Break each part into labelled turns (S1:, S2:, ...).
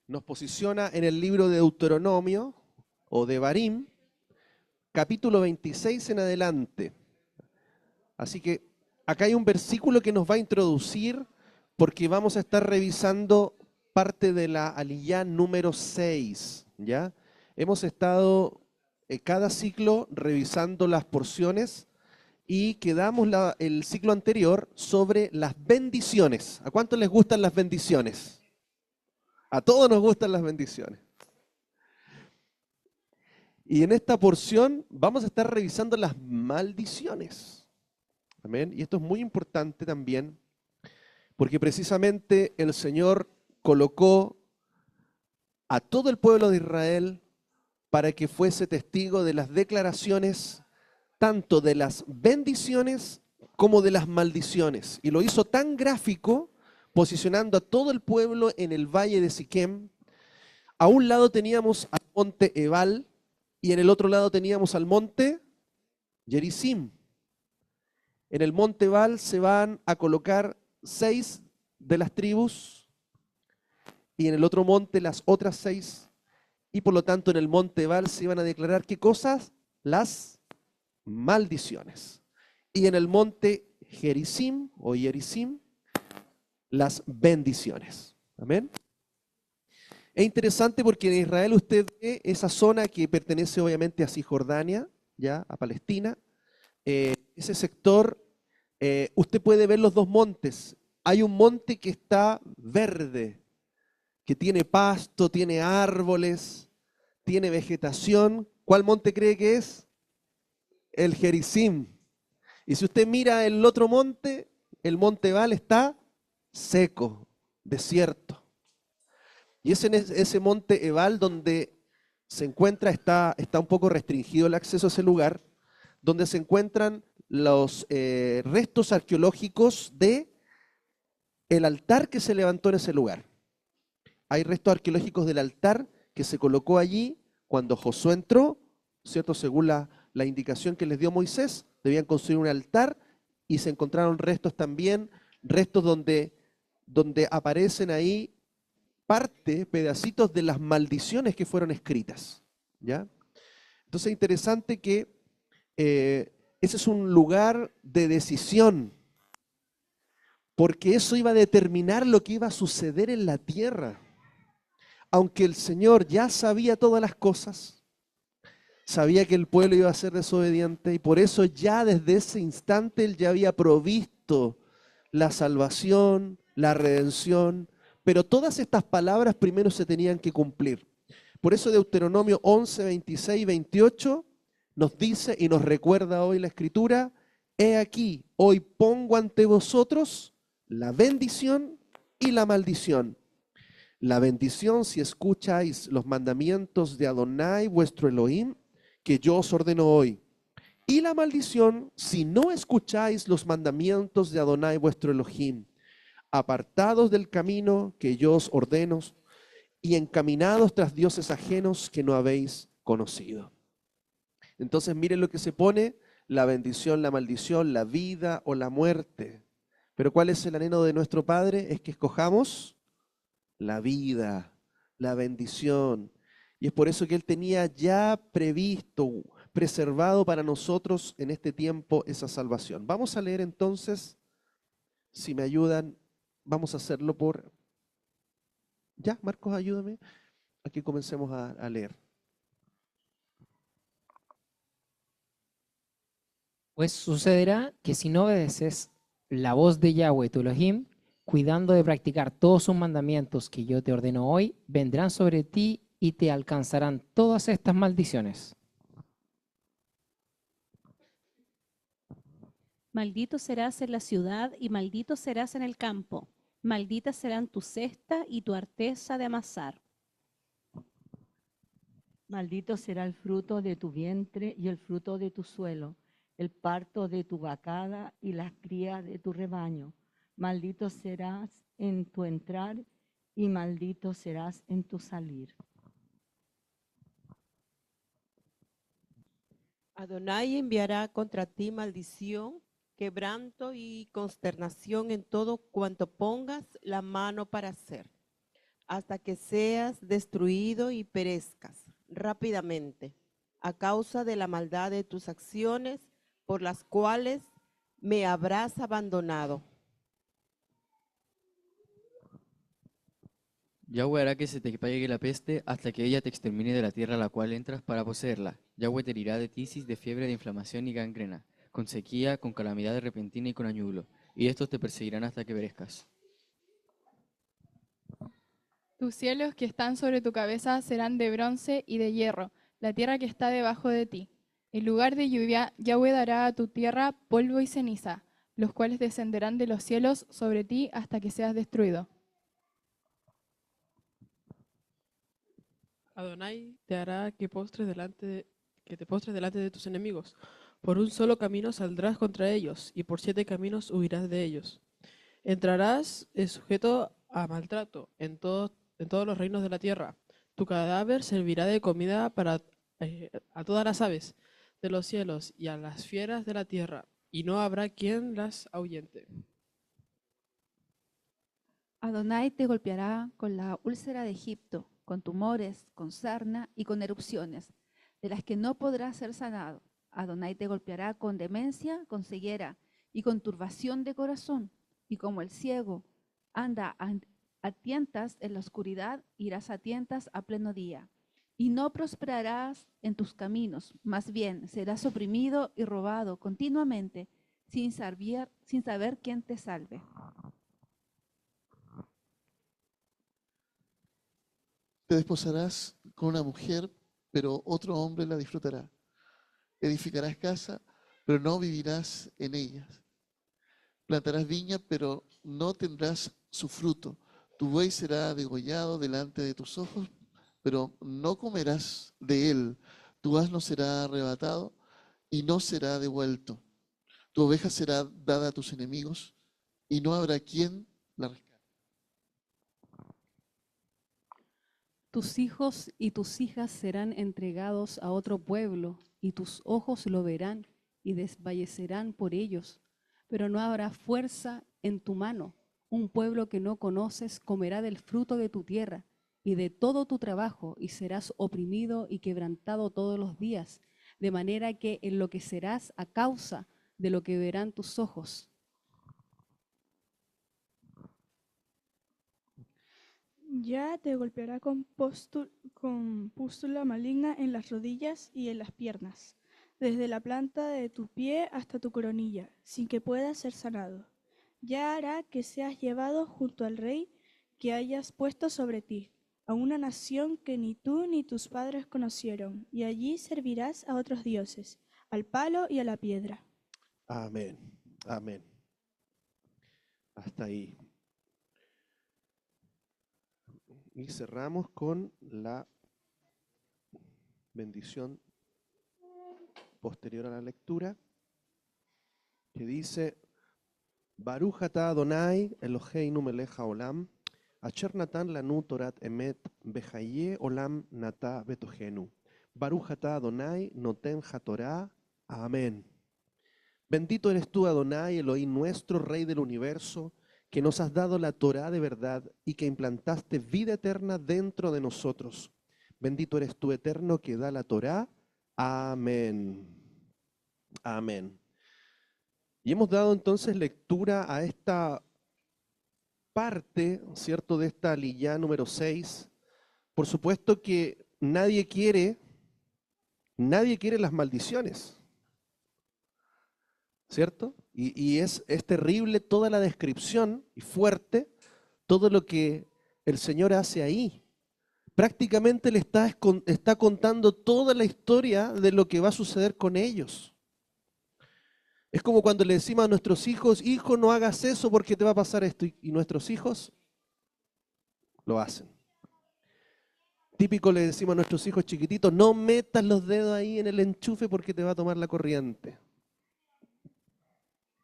S1: nos posiciona en el libro de Deuteronomio o de Barim, capítulo 26 en adelante. Así que acá hay un versículo que nos va a introducir porque vamos a estar revisando parte de la aliyá número 6, ¿ya? Hemos estado cada ciclo revisando las porciones y quedamos el ciclo anterior sobre las bendiciones. ¿A cuántos les gustan las bendiciones? A todos nos gustan las bendiciones. Y en esta porción vamos a estar revisando las maldiciones. Amén. Y esto es muy importante también, porque precisamente el Señor colocó a todo el pueblo de Israel para que fuese testigo de las declaraciones, tanto de las bendiciones como de las maldiciones. Y lo hizo tan gráfico, posicionando a todo el pueblo en el valle de Siquem. A un lado teníamos al monte Ebal y en el otro lado teníamos al monte Gerizim. En el monte Ebal se van a colocar 6 de las tribus y en el otro monte las otras 6. Y por lo tanto en el monte Ebal se iban a declarar ¿qué cosas? Las maldiciones. Y en el monte Gerizim o Gerizim, las bendiciones. Amén. Es interesante porque en Israel usted ve esa zona que pertenece obviamente a Cisjordania, ya a Palestina. Ese sector, usted puede ver los dos montes. Hay un monte que está verde, que tiene pasto, tiene árboles, tiene vegetación. ¿Cuál monte cree que es? El Gerizim. Y si usted mira el otro monte, el monte Ebal está seco, desierto. Y es en ese monte Ebal donde se encuentra, está un poco restringido el acceso a ese lugar, donde se encuentran los restos arqueológicos de el altar que se levantó en ese lugar. Hay restos arqueológicos del altar que se colocó allí cuando Josué entró, ¿cierto? Según la indicación que les dio Moisés, debían construir un altar y se encontraron restos también, restos donde aparecen ahí pedacitos de las maldiciones que fueron escritas, ¿ya? Entonces es interesante que ese es un lugar de decisión, porque eso iba a determinar lo que iba a suceder en la tierra. Aunque el Señor ya sabía todas las cosas, sabía que el pueblo iba a ser desobediente y por eso ya desde ese instante Él ya había provisto la salvación, la redención, pero todas estas palabras primero se tenían que cumplir. Por eso Deuteronomio 11, 26 y 28 nos dice y nos recuerda hoy la Escritura: he aquí, hoy pongo ante vosotros la bendición y la maldición. La bendición si escucháis los mandamientos de Adonai, vuestro Elohim, que yo os ordeno hoy. Y la maldición si no escucháis los mandamientos de Adonai, vuestro Elohim, apartados del camino que yo os ordeno y encaminados tras dioses ajenos que no habéis conocido. Entonces miren lo que se pone: la bendición, la maldición, la vida o la muerte. Pero ¿cuál es el anhelo de nuestro Padre? Es que escojamos la vida, la bendición. Y es por eso que Él tenía ya previsto, preservado para nosotros en este tiempo esa salvación. Vamos a leer entonces, si me ayudan, vamos a hacerlo por... Ya, Marcos, ayúdame. Aquí comencemos a leer.
S2: Pues sucederá que si no obedeces la voz de Yahweh tu Elohim, cuidando de practicar todos sus mandamientos que yo te ordeno hoy, vendrán sobre ti y te alcanzarán todas estas maldiciones.
S3: Maldito serás en la ciudad y maldito serás en el campo. Malditas serán tu cesta y tu arteza de amasar.
S4: Maldito será el fruto de tu vientre y el fruto de tu suelo, el parto de tu vacada y las crías de tu rebaño. Maldito serás en tu entrar y maldito serás en tu salir.
S5: Adonai enviará contra ti maldición, quebranto y consternación en todo cuanto pongas la mano para hacer. hasta que seas destruido y perezcas rápidamente, a causa de la maldad de tus acciones, por las cuales me habrás abandonado.
S6: Yahweh hará que se te pegue la peste hasta que ella te extermine de la tierra a la cual entras para poseerla. Yahweh te herirá de tisis, de fiebre, de inflamación y gangrena, con sequía, con calamidad repentina y con añulo. Y estos te perseguirán hasta que perezcas.
S7: Tus cielos que están sobre tu cabeza serán de bronce y de hierro, la tierra que está debajo de ti. En lugar de lluvia, Yahweh dará a tu tierra polvo y ceniza, los cuales descenderán de los cielos sobre ti hasta que seas destruido.
S8: Adonai te hará que te postres delante de tus enemigos. Por un solo camino saldrás contra ellos, y por 7 caminos huirás de ellos. Entrarás sujeto a maltrato en todos los reinos de la tierra. Tu cadáver servirá de comida a todas las aves de los cielos y a las fieras de la tierra, y no habrá quien las ahuyente.
S9: Adonai te golpeará con la úlcera de Egipto, con tumores, con sarna y con erupciones, de las que no podrás ser sanado. Adonai te golpeará con demencia, con ceguera y con turbación de corazón. Y como el ciego anda a tientas en la oscuridad, irás a tientas a pleno día. Y no prosperarás en tus caminos, más bien serás oprimido y robado continuamente, sin saber quién te salve.
S10: Te desposarás con una mujer, pero otro hombre la disfrutará. Edificarás casa, pero no vivirás en ellas. Plantarás viña, pero no tendrás su fruto. Tu buey será degollado delante de tus ojos, pero no comerás de él. Tu asno será arrebatado y no será devuelto. Tu oveja será dada a tus enemigos y no habrá quien la rescate.
S11: Tus hijos y tus hijas serán entregados a otro pueblo, y tus ojos lo verán y desfallecerán por ellos, pero no habrá fuerza en tu mano. Un pueblo que no conoces comerá del fruto de tu tierra y de todo tu trabajo, y serás oprimido y quebrantado todos los días, de manera que enloquecerás a causa de lo que verán tus ojos.
S12: Ya te golpeará con pústula maligna en las rodillas y en las piernas, desde la planta de tu pie hasta tu coronilla, sin que puedas ser sanado. Ya hará que seas llevado junto al rey que hayas puesto sobre ti, a una nación que ni tú ni tus padres conocieron, y allí servirás a otros dioses, al palo y a la piedra.
S1: Amén. Amén. Hasta ahí. Y cerramos con la bendición posterior a la lectura, que dice: Baruch atah Adonai Eloheinu melech haolam, asher natan lanu torat emet behaye olam nata betohenu. Baruch atah Adonai noten hatorah. Amén. Bendito eres tú, Adonai, Elohim nuestro, Rey del universo, que nos has dado la Torá de verdad y que implantaste vida eterna dentro de nosotros. Bendito eres tú, Eterno, que da la Torá. Amén. Amén. Y hemos dado entonces lectura a esta parte, ¿cierto?, de esta aliyá número 6. Por supuesto que nadie quiere las maldiciones, ¿cierto? Y es terrible toda la descripción y fuerte todo lo que el Señor hace ahí. Prácticamente le está contando toda la historia de lo que va a suceder con ellos. Es como cuando le decimos a nuestros hijos: hijo, no hagas eso porque te va a pasar esto. Y nuestros hijos lo hacen. Típico le decimos a nuestros hijos chiquititos: no metas los dedos ahí en el enchufe porque te va a tomar la corriente.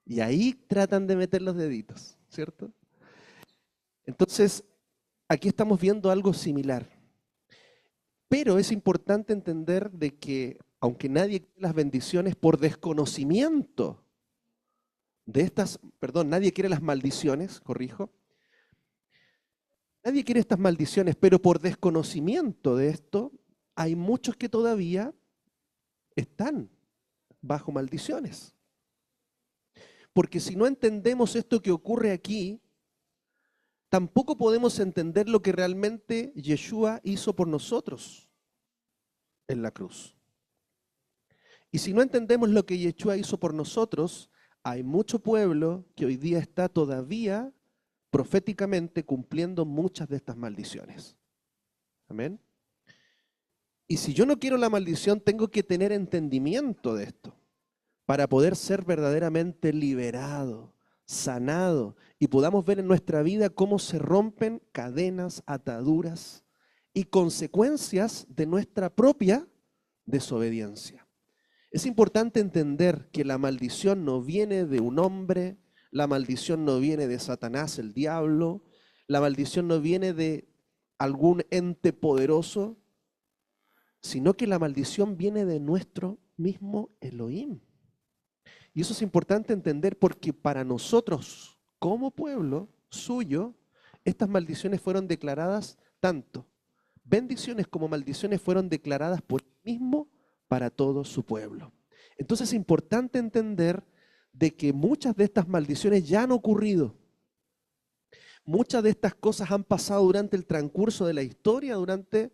S1: Y ahí tratan de meter los deditos, ¿cierto? Entonces, aquí estamos viendo algo similar. Pero es importante entender de que, aunque nadie quiere las bendiciones por desconocimiento de estas, nadie quiere las maldiciones, corrijo, Nadie quiere estas maldiciones, pero por desconocimiento de esto, hay muchos que todavía están bajo maldiciones. Porque si no entendemos esto que ocurre aquí, tampoco podemos entender lo que realmente Yeshua hizo por nosotros en la cruz. Y si no entendemos lo que Yeshua hizo por nosotros, hay mucho pueblo que hoy día está todavía proféticamente cumpliendo muchas de estas maldiciones. Amén. Y si yo no quiero la maldición, tengo que tener entendimiento de esto para poder ser verdaderamente liberado, sanado, y podamos ver en nuestra vida cómo se rompen cadenas, ataduras y consecuencias de nuestra propia desobediencia. Es importante entender que la maldición no viene de un hombre, la maldición no viene de Satanás, el diablo, la maldición no viene de algún ente poderoso, sino que la maldición viene de nuestro mismo Elohim. Y eso es importante entender porque para nosotros, como pueblo suyo, estas maldiciones fueron declaradas tanto bendiciones como maldiciones fueron declaradas por él mismo para todo su pueblo. Entonces es importante entender de que muchas de estas maldiciones ya han ocurrido. Muchas de estas cosas han pasado durante el transcurso de la historia, durante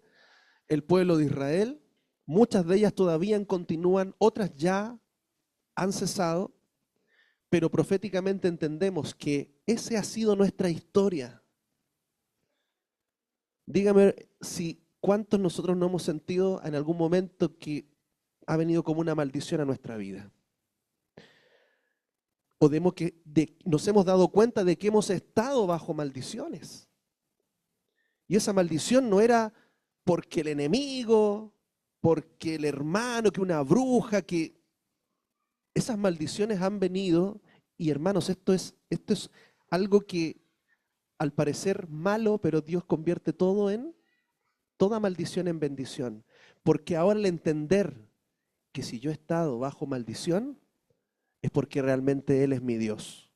S1: el pueblo de Israel. Muchas de ellas todavía continúan, otras ya han cesado, pero proféticamente entendemos que esa ha sido nuestra historia. Dígame si cuántos nosotros no hemos sentido en algún momento que ha venido como una maldición a nuestra vida. O nos hemos dado cuenta de que hemos estado bajo maldiciones. Y esa maldición no era porque el enemigo, porque el hermano, que una bruja, que esas maldiciones han venido, y hermanos, esto es algo que al parecer malo, pero Dios convierte toda maldición en bendición. Porque ahora al entender que si yo he estado bajo maldición, es porque realmente Él es mi Dios.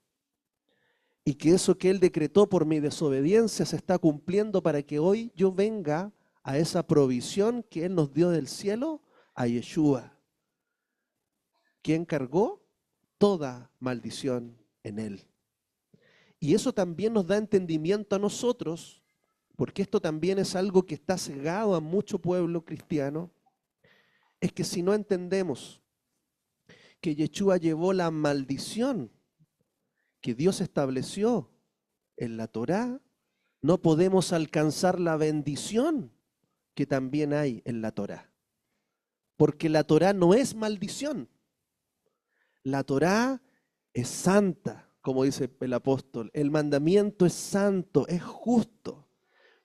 S1: Y que eso que Él decretó por mi desobediencia se está cumpliendo para que hoy yo venga a esa provisión que Él nos dio del cielo, a Yeshua, quien cargó toda maldición en Él. Y eso también nos da entendimiento a nosotros, porque esto también es algo que está cegado a mucho pueblo cristiano, es que si no entendemos que Yeshua llevó la maldición que Dios estableció en la Torá, no podemos alcanzar la bendición que también hay en la Torá. Porque la Torá no es maldición. La Torá es santa, como dice el apóstol. El mandamiento es santo, es justo.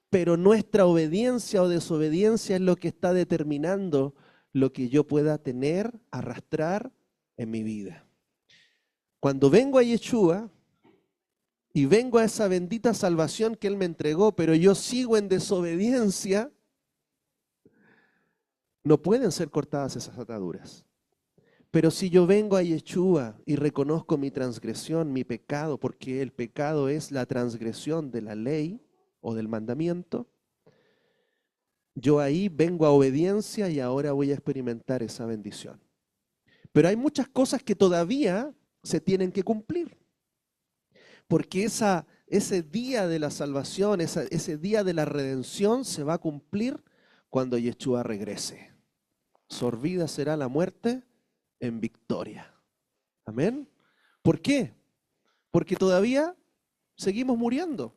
S1: Pero nuestra obediencia o desobediencia es lo que está determinando lo que yo pueda tener, arrastrar en mi vida. Cuando vengo a Yeshua y vengo a esa bendita salvación que Él me entregó, pero yo sigo en desobediencia, no pueden ser cortadas esas ataduras. Pero si yo vengo a Yeshua y reconozco mi transgresión, mi pecado, porque el pecado es la transgresión de la ley o del mandamiento, yo ahí vengo a obediencia y ahora voy a experimentar esa bendición. Pero hay muchas cosas que todavía se tienen que cumplir. Porque ese día de la salvación, ese día de la redención se va a cumplir cuando Yeshua regrese. Sorbida será la muerte en victoria. Amén. ¿Por qué? Porque todavía seguimos muriendo.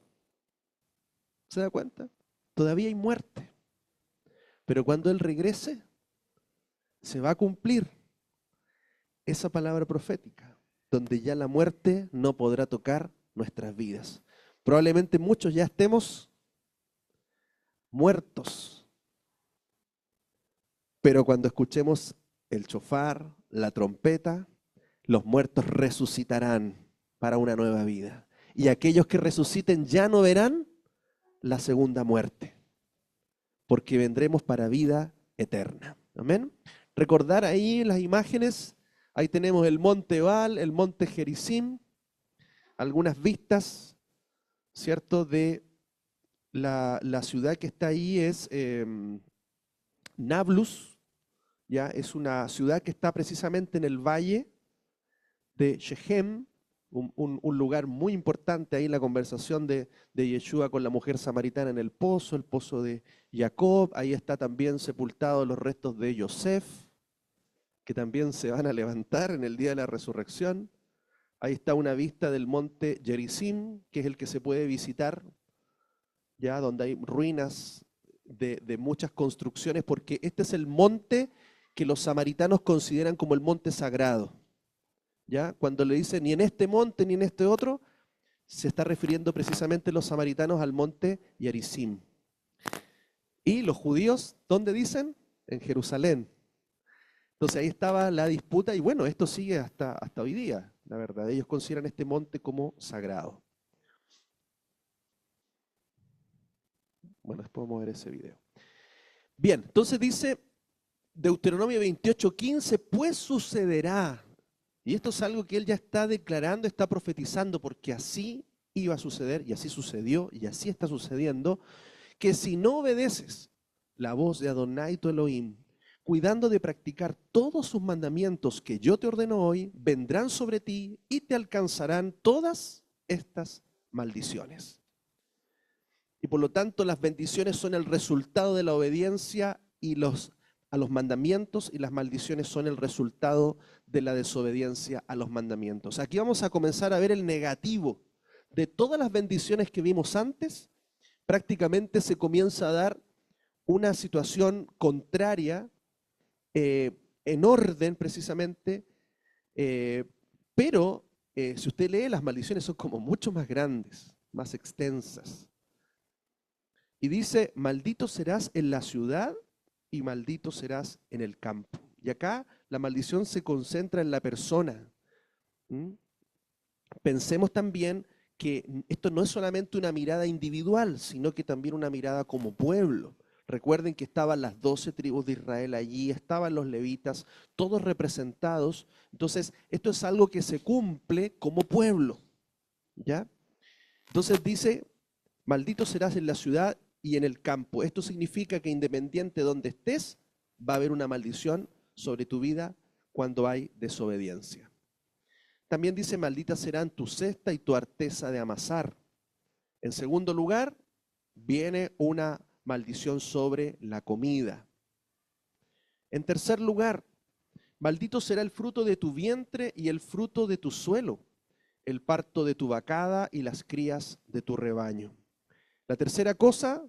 S1: ¿Se da cuenta? Todavía hay muerte. Pero cuando Él regrese, se va a cumplir esa palabra profética, donde ya la muerte no podrá tocar nuestras vidas. Probablemente muchos ya estemos muertos, pero cuando escuchemos el shofar, la trompeta, los muertos resucitarán para una nueva vida. Y aquellos que resuciten ya no verán la segunda muerte, porque vendremos para vida eterna. Amén. Recordar ahí las imágenes, ahí tenemos el monte Ebal, el monte Gerizim, algunas vistas, ¿cierto?, de la ciudad que está ahí es Nablus, ¿ya? Es una ciudad que está precisamente en el valle de Shechem, un lugar muy importante ahí en la conversación de Yeshua con la mujer samaritana en el pozo de Jacob. Ahí está también sepultados los restos de Yosef, que también se van a levantar en el día de la resurrección. Ahí está una vista del monte Gerizim, que es el que se puede visitar, ya donde hay ruinas de muchas construcciones, porque este es el monte que los samaritanos consideran como el monte sagrado. ¿Ya? Cuando le dicen ni en este monte ni en este otro, se está refiriendo precisamente los samaritanos al monte Gerizim. Y los judíos, ¿dónde dicen? En Jerusalén. Entonces ahí estaba la disputa y bueno, esto sigue hasta hoy día, la verdad. Ellos consideran este monte como sagrado. Bueno, después vamos a ver ese video. Bien, entonces dice Deuteronomio 28:15, pues sucederá. Y esto es algo que él ya está declarando, está profetizando, porque así iba a suceder, y así sucedió, y así está sucediendo, que si no obedeces la voz de Adonai tu Elohim, cuidando de practicar todos sus mandamientos que yo te ordeno hoy, vendrán sobre ti y te alcanzarán todas estas maldiciones. Y por lo tanto las bendiciones son el resultado de la obediencia a los mandamientos, y las maldiciones son el resultado de la desobediencia a los mandamientos. Aquí vamos a comenzar a ver el negativo de todas las bendiciones que vimos antes. Prácticamente se comienza a dar una situación contraria, en orden precisamente, pero si usted lee, las maldiciones son como mucho más grandes, más extensas. Y dice, maldito serás en la ciudad y maldito serás en el campo. Y acá la maldición se concentra en la persona. Pensemos también que esto no es solamente una mirada individual, sino que también una mirada como pueblo. Recuerden que estaban las 12 tribus de Israel allí, estaban los levitas, todos representados. Entonces, esto es algo que se cumple como pueblo, ¿ya? Entonces dice, maldito serás en la ciudad y en el campo. Esto significa que independiente de donde estés, va a haber una maldición sobre tu vida cuando hay desobediencia. También dice, maldita serán tu cesta y tu arteza de amasar. En segundo lugar, viene una maldición sobre la comida. En tercer lugar, maldito será el fruto de tu vientre y el fruto de tu suelo, el parto de tu vacada y las crías de tu rebaño. La tercera cosa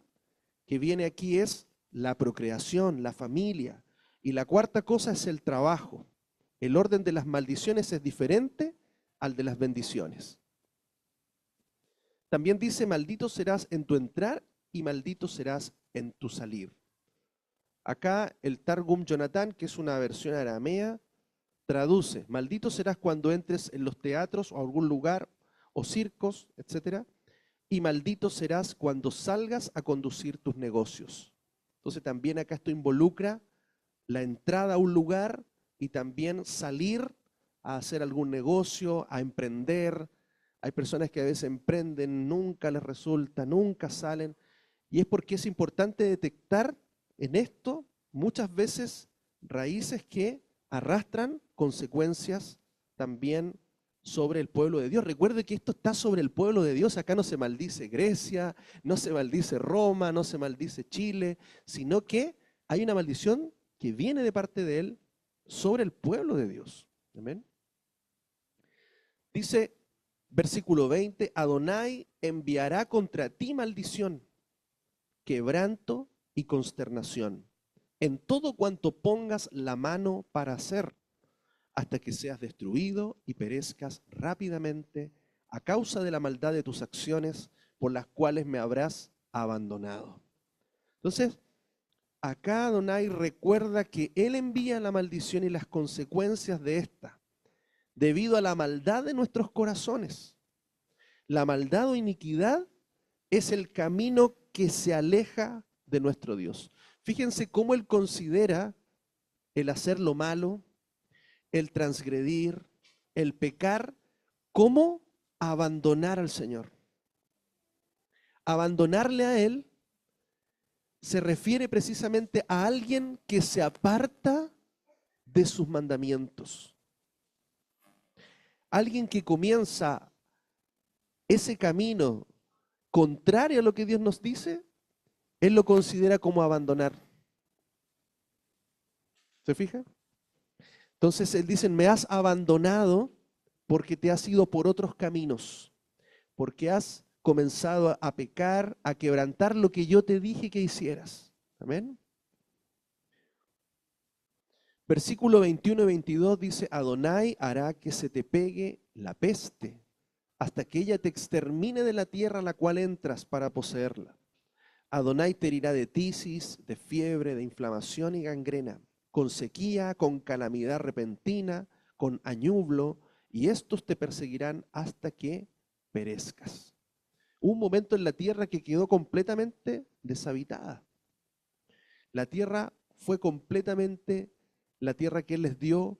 S1: que viene aquí es la procreación, la familia. Y la cuarta cosa es el trabajo. El orden de las maldiciones es diferente al de las bendiciones. También dice, maldito serás en tu entrar y maldito serás en tu salir. Acá el Targum Jonathan, que es una versión aramea, traduce, maldito serás cuando entres en los teatros o algún lugar o circos, etc. Y maldito serás cuando salgas a conducir tus negocios. Entonces también acá esto involucra la entrada a un lugar y también salir a hacer algún negocio, a emprender. Hay personas que a veces emprenden, nunca les resulta, nunca salen. Y es porque es importante detectar en esto muchas veces raíces que arrastran consecuencias también sobre el pueblo de Dios. Recuerde que esto está sobre el pueblo de Dios. Acá no se maldice Grecia, no se maldice Roma, no se maldice Chile, sino que hay una maldición que viene de parte de Él sobre el pueblo de Dios. Amén. Dice, versículo 20, Adonai enviará contra ti maldición, quebranto y consternación en todo cuanto pongas la mano para hacer, hasta que seas destruido y perezcas rápidamente a causa de la maldad de tus acciones por las cuales me habrás abandonado. Entonces, acá Adonai recuerda que Él envía la maldición y las consecuencias de esta, debido a la maldad de nuestros corazones. La maldad o iniquidad es el camino que se aleja de nuestro Dios. Fíjense cómo Él considera el hacer lo malo, el transgredir, el pecar, como abandonar al Señor. Abandonarle a Él se refiere precisamente a alguien que se aparta de sus mandamientos. Alguien que comienza ese camino contrario a lo que Dios nos dice, Él lo considera como abandonar. ¿Se fija? Entonces Él dice, me has abandonado porque te has ido por otros caminos, porque has comenzado a pecar, a quebrantar lo que yo te dije que hicieras. Amén. Versículo 21 y 22 dice, Adonai hará que se te pegue la peste hasta que ella te extermine de la tierra a la cual entras para poseerla. Adonai te herirá de tisis, de fiebre, de inflamación y gangrena, con sequía, con calamidad repentina, con añublo, y estos te perseguirán hasta que perezcas. Hubo un momento en la tierra que quedó completamente deshabitada. La tierra fue completamente, la tierra que Él les dio,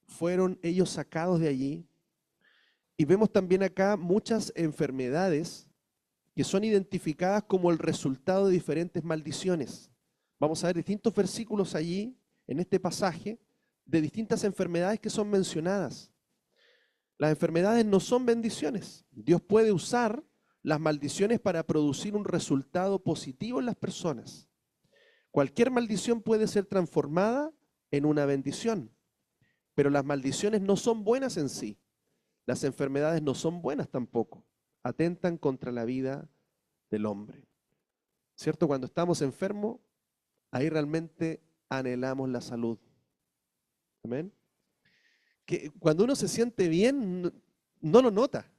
S1: fueron ellos sacados de allí. Y vemos también acá muchas enfermedades que son identificadas como el resultado de diferentes maldiciones. Vamos a ver distintos versículos allí, en este pasaje, de distintas enfermedades que son mencionadas. Las enfermedades no son bendiciones. Dios puede usar las maldiciones para producir un resultado positivo en las personas. Cualquier maldición puede ser transformada en una bendición, pero las maldiciones no son buenas en sí. Las enfermedades no son buenas tampoco. Atentan contra la vida del hombre. ¿Cierto? Cuando estamos enfermos, ahí realmente anhelamos la salud. Amén. Que cuando uno se siente bien, no lo nota.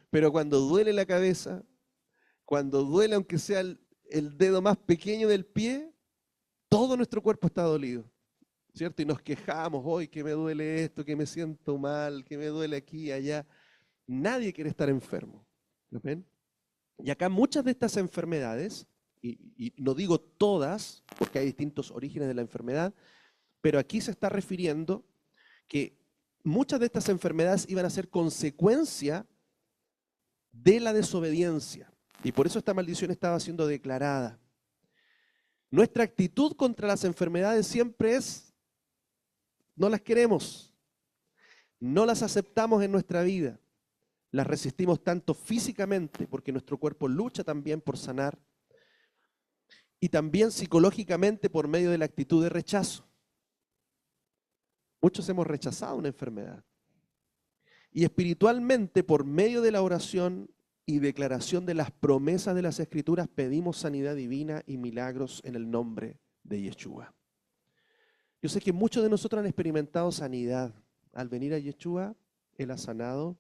S1: Pero cuando duele la cabeza, cuando duele aunque sea el dedo más pequeño del pie, todo nuestro cuerpo está dolido. ¿Cierto? Y nos quejamos, hoy que me duele esto, que me siento mal, que me duele aquí y allá. Nadie quiere estar enfermo. ¿Ven? Y acá muchas de estas enfermedades, y no digo todas, porque hay distintos orígenes de la enfermedad, pero aquí se está refiriendo que muchas de estas enfermedades iban a ser consecuencia de la desobediencia. Y por eso esta maldición estaba siendo declarada. Nuestra actitud contra las enfermedades siempre es, no las queremos, no las aceptamos en nuestra vida. Las resistimos tanto físicamente, porque nuestro cuerpo lucha también por sanar, y también psicológicamente por medio de la actitud de rechazo. Muchos hemos rechazado una enfermedad. Y espiritualmente, por medio de la oración y declaración de las promesas de las Escrituras, pedimos sanidad divina y milagros en el nombre de Yeshua. Yo sé que muchos de nosotros han experimentado sanidad. Al venir a Yeshua, Él ha sanado,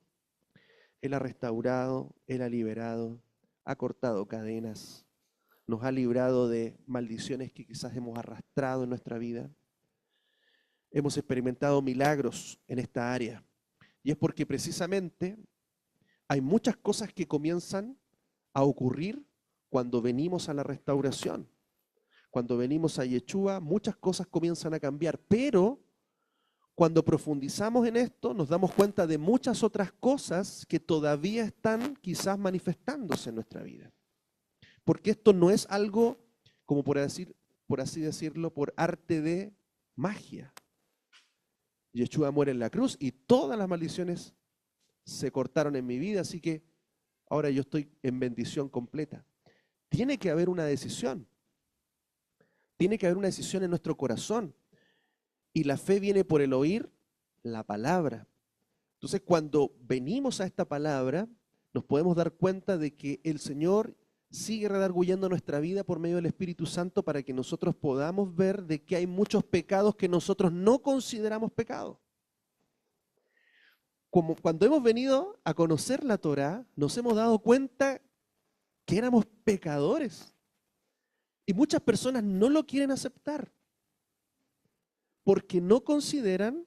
S1: Él ha restaurado, Él ha liberado, ha cortado cadenas, nos ha librado de maldiciones que quizás hemos arrastrado en nuestra vida. Hemos experimentado milagros en esta área. Y es porque precisamente hay muchas cosas que comienzan a ocurrir cuando venimos a la restauración. Cuando venimos a Yeshua, muchas cosas comienzan a cambiar. Pero cuando profundizamos en esto, nos damos cuenta de muchas otras cosas que todavía están quizás manifestándose en nuestra vida. Porque esto no es algo, como por así decirlo, por arte de magia. Yeshua muere en la cruz y todas las maldiciones se cortaron en mi vida, así que ahora yo estoy en bendición completa. Tiene que haber una decisión. Tiene que haber una decisión en nuestro corazón. Y la fe viene por el oír la palabra. Entonces, cuando venimos a esta palabra, nos podemos dar cuenta de que el Señor sigue redarguyendo nuestra vida por medio del Espíritu Santo para que nosotros podamos ver de que hay muchos pecados que nosotros no consideramos pecados. Como cuando hemos venido a conocer la Torá, nos hemos dado cuenta que éramos pecadores. Y muchas personas no lo quieren aceptar porque no consideran,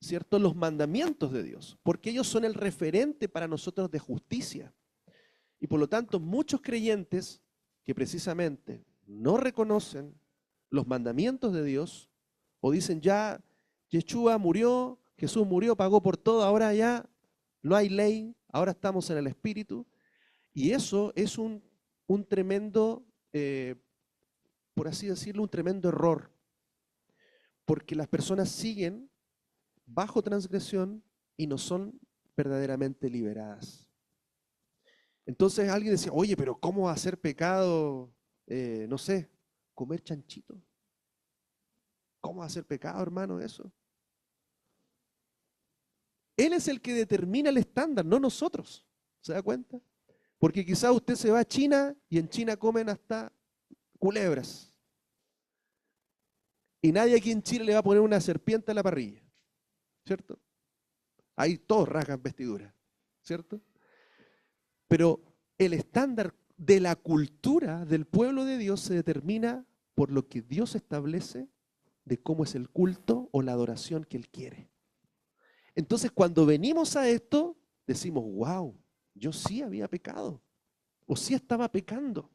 S1: ¿cierto?, los mandamientos de Dios, porque ellos son el referente para nosotros de justicia. Y por lo tanto, muchos creyentes que precisamente no reconocen los mandamientos de Dios, o dicen ya, Yeshua murió, Jesús murió, pagó por todo, ahora ya no hay ley, ahora estamos en el Espíritu. Y eso es un tremendo, por así decirlo, un tremendo error. Porque las personas siguen bajo transgresión y no son verdaderamente liberadas. Entonces alguien decía, oye, pero ¿cómo va a ser pecado, no sé, comer chanchito? ¿Cómo va a ser pecado, hermano, eso? Él es el que determina el estándar, no nosotros. ¿Se da cuenta? Porque quizás usted se va a China y en China comen hasta culebras. Y nadie aquí en Chile le va a poner una serpiente a la parrilla, ¿cierto? Ahí todos rasgan vestiduras, ¿cierto? Pero el estándar de la cultura del pueblo de Dios se determina por lo que Dios establece de cómo es el culto o la adoración que Él quiere. Entonces, cuando venimos a esto, decimos, wow, yo sí había pecado, o sí estaba pecando,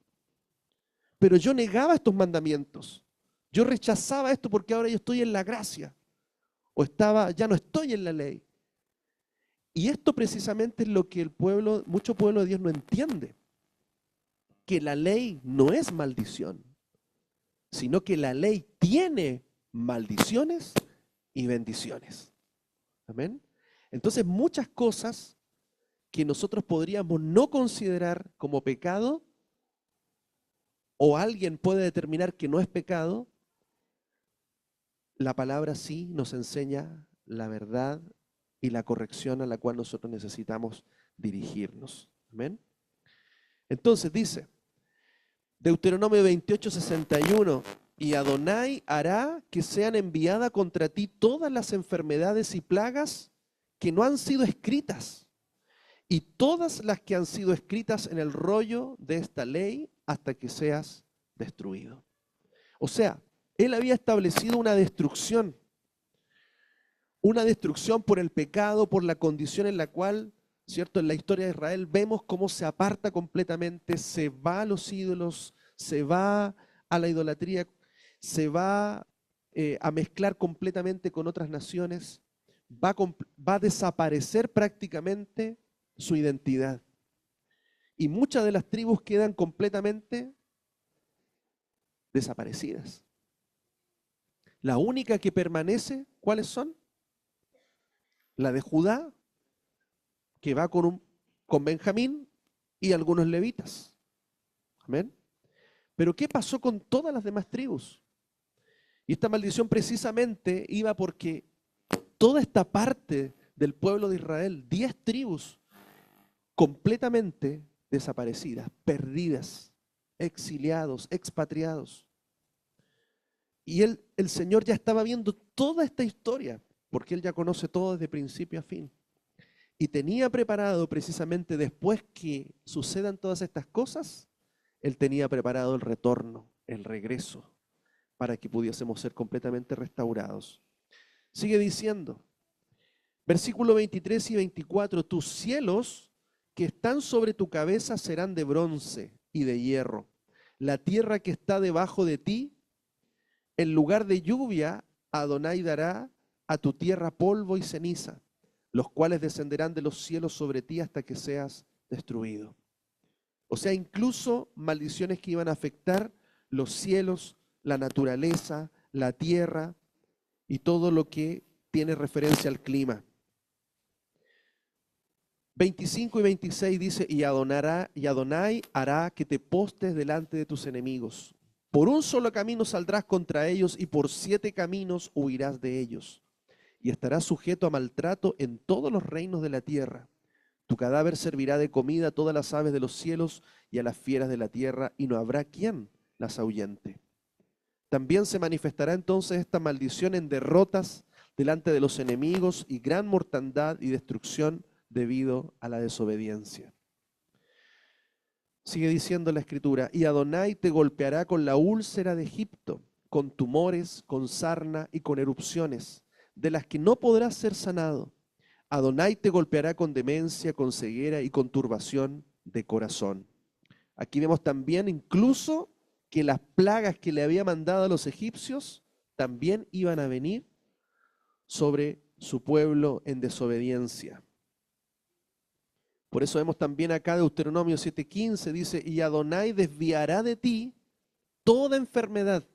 S1: pero yo negaba estos mandamientos. Yo rechazaba esto porque ahora yo estoy en la gracia, o ya no estoy en la ley. Y esto precisamente es lo que mucho pueblo de Dios no entiende, que la ley no es maldición, sino que la ley tiene maldiciones y bendiciones. Amén. Entonces muchas cosas que nosotros podríamos no considerar como pecado, o alguien puede determinar que no es pecado, la palabra sí nos enseña la verdad y la corrección a la cual nosotros necesitamos dirigirnos. Amén. Entonces dice, Deuteronomio 28:61, y Adonai hará que sean enviadas contra ti todas las enfermedades y plagas que no han sido escritas, y todas las que han sido escritas en el rollo de esta ley hasta que seas destruido. O sea, Él había establecido una destrucción por el pecado, por la condición en la cual, ¿cierto? En la historia de Israel vemos cómo se aparta completamente, se va a los ídolos, se va a la idolatría, se va a mezclar completamente con otras naciones, va a desaparecer prácticamente su identidad. Y muchas de las tribus quedan completamente desaparecidas. La única que permanece, ¿cuáles son? La de Judá, que va con Benjamín y algunos levitas. Amén. Pero ¿qué pasó con todas las demás tribus? Y esta maldición precisamente iba porque toda esta parte del pueblo de Israel, 10 tribus, completamente desaparecidas, perdidas, exiliados, expatriados. Y el Señor ya estaba viendo toda esta historia, porque Él ya conoce todo desde principio a fin. Y tenía preparado precisamente después que sucedan todas estas cosas, Él tenía preparado el retorno, el regreso, para que pudiésemos ser completamente restaurados. Sigue diciendo, versículo 23 y 24, tus cielos que están sobre tu cabeza serán de bronce y de hierro. La tierra que está debajo de ti, en lugar de lluvia, Adonai dará a tu tierra polvo y ceniza, los cuales descenderán de los cielos sobre ti hasta que seas destruido. O sea, incluso maldiciones que iban a afectar los cielos, la naturaleza, la tierra y todo lo que tiene referencia al clima. 25 y 26 dice, y Adonai hará que te postes delante de tus enemigos. Por un solo camino saldrás contra ellos y por 7 caminos huirás de ellos. Y estarás sujeto a maltrato en todos los reinos de la tierra. Tu cadáver servirá de comida a todas las aves de los cielos y a las fieras de la tierra, y no habrá quien las ahuyente. También se manifestará entonces esta maldición en derrotas delante de los enemigos y gran mortandad y destrucción debido a la desobediencia. Sigue diciendo la Escritura, y Adonai te golpeará con la úlcera de Egipto, con tumores, con sarna y con erupciones, de las que no podrás ser sanado. Adonai te golpeará con demencia, con ceguera y con turbación de corazón. Aquí vemos también incluso que las plagas que le había mandado a los egipcios también iban a venir sobre su pueblo en desobediencia. Por eso vemos también acá Deuteronomio 7:15, dice, y Adonai desviará de ti toda enfermedad.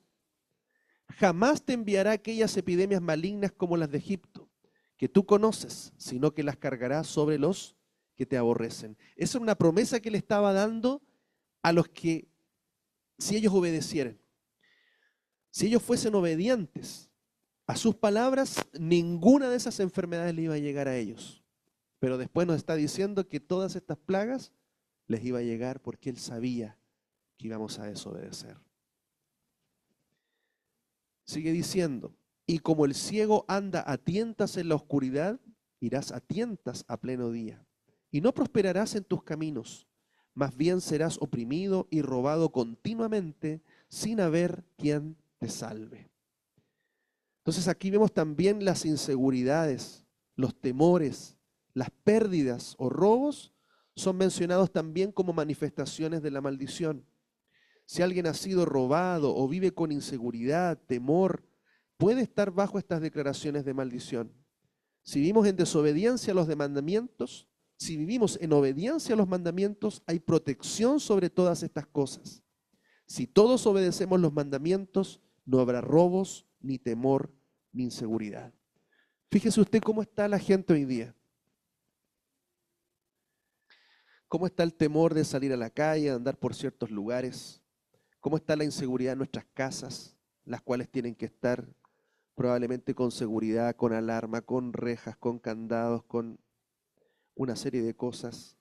S1: Jamás te enviará aquellas epidemias malignas como las de Egipto, que tú conoces, sino que las cargará sobre los que te aborrecen. Esa es una promesa que le estaba dando a los que, si ellos obedecieran, si ellos fuesen obedientes a sus palabras, ninguna de esas enfermedades le iba a llegar a ellos. Pero después nos está diciendo que todas estas plagas les iba a llegar porque él sabía que íbamos a desobedecer. Sigue diciendo, y como el ciego anda a tientas en la oscuridad, irás a tientas a pleno día. Y no prosperarás en tus caminos, más bien serás oprimido y robado continuamente sin haber quien te salve. Entonces aquí vemos también las inseguridades, los temores, las pérdidas o robos son mencionados también como manifestaciones de la maldición. Si alguien ha sido robado o vive con inseguridad, temor, puede estar bajo estas declaraciones de maldición. Si vivimos en desobediencia a los mandamientos, si vivimos en obediencia a los mandamientos, hay protección sobre todas estas cosas. Si todos obedecemos los mandamientos, no habrá robos, ni temor, ni inseguridad. Fíjese usted cómo está la gente hoy día. ¿Cómo está el temor de salir a la calle, de andar por ciertos lugares? ¿Cómo está la inseguridad en nuestras casas, las cuales tienen que estar probablemente con seguridad, con alarma, con rejas, con candados, con una serie de cosas?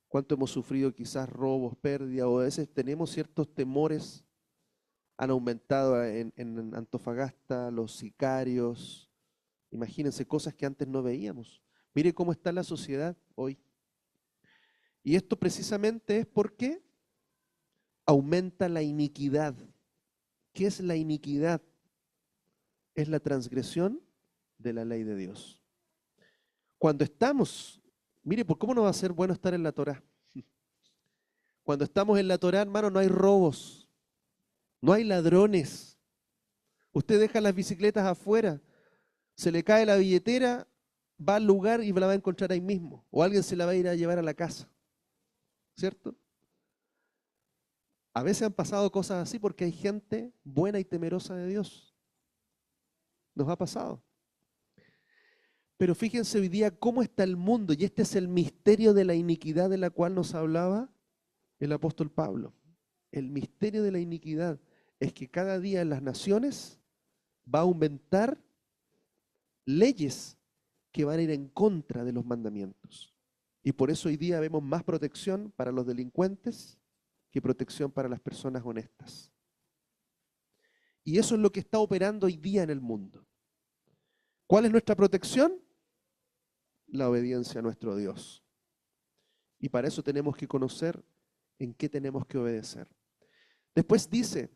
S1: ¿Cuánto hemos sufrido quizás robos, pérdidas, o a veces tenemos ciertos temores? Han aumentado en Antofagasta los sicarios. Imagínense cosas que antes no veíamos. Mire cómo está la sociedad hoy. Y esto precisamente es porque aumenta la iniquidad. ¿Qué es la iniquidad? Es la transgresión de la ley de Dios. Cuando estamos, mire, ¿por cómo no va a ser bueno estar en la Torá? Cuando estamos en la Torá, hermano, no hay robos, no hay ladrones. Usted deja las bicicletas afuera, se le cae la billetera, va al lugar y la va a encontrar ahí mismo. O alguien se la va a ir a llevar a la casa. ¿Cierto? A veces han pasado cosas así porque hay gente buena y temerosa de Dios. Nos ha pasado. Pero fíjense hoy día cómo está el mundo, y este es el misterio de la iniquidad de la cual nos hablaba el apóstol Pablo. El misterio de la iniquidad es que cada día en las naciones va a aumentar leyes que van a ir en contra de los mandamientos. Y por eso hoy día vemos más protección para los delincuentes que protección para las personas honestas. Y eso es lo que está operando hoy día en el mundo. ¿Cuál es nuestra protección? La obediencia a nuestro Dios. Y para eso tenemos que conocer en qué tenemos que obedecer. Después dice,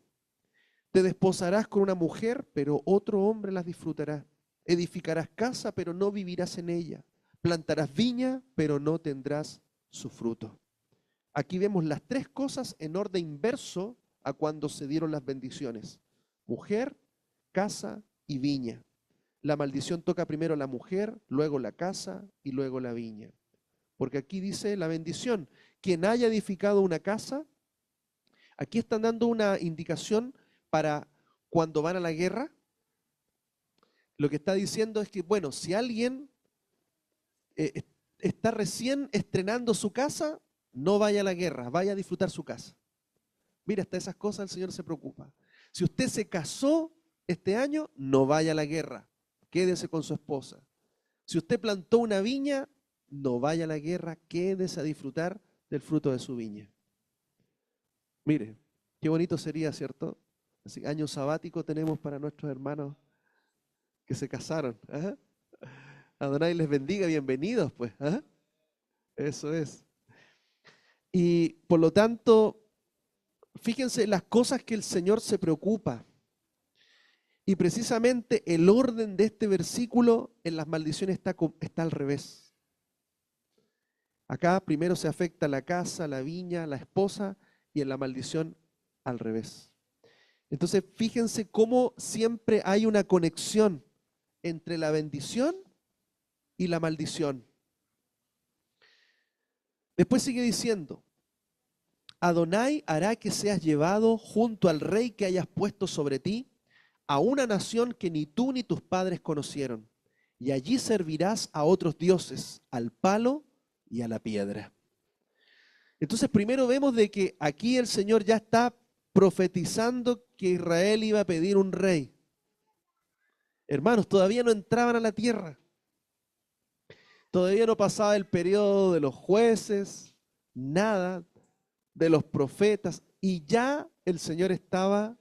S1: te desposarás con una mujer, pero otro hombre las disfrutará. Edificarás casa, pero no vivirás en ella. Plantarás viña, pero no tendrás su fruto. Aquí vemos las tres cosas en orden inverso a cuando se dieron las bendiciones. Mujer, casa y viña. La maldición toca primero a la mujer, luego la casa y luego la viña. Porque aquí dice la bendición, quien haya edificado una casa, aquí están dando una indicación para cuando van a la guerra. Lo que está diciendo es que, bueno, si alguien está recién estrenando su casa, no vaya a la guerra, vaya a disfrutar su casa. Mira, hasta esas cosas el Señor se preocupa. Si usted se casó este año, no vaya a la guerra, quédese con su esposa. Si usted plantó una viña, no vaya a la guerra, quédese a disfrutar del fruto de su viña. Mire, qué bonito sería, ¿cierto? Así, año sabático tenemos para nuestros hermanos que se casaron. ¿Ah? Adonai les bendiga, bienvenidos pues. ¿Ah? Eso es. Y por lo tanto, fíjense las cosas que el Señor se preocupa. Y precisamente el orden de este versículo en las maldiciones está al revés. Acá primero se afecta la casa, la viña, la esposa, y en la maldición al revés. Entonces fíjense cómo siempre hay una conexión entre la bendición y la maldición. Después sigue diciendo, Adonai hará que seas llevado junto al rey que hayas puesto sobre ti, a una nación que ni tú ni tus padres conocieron, y allí servirás a otros dioses, al palo y a la piedra. Entonces primero vemos de que aquí el Señor ya está profetizando que Israel iba a pedir un rey. Hermanos, todavía no entraban a la tierra. Todavía no pasaba el periodo de los jueces, nada, de los profetas, y ya el Señor estaba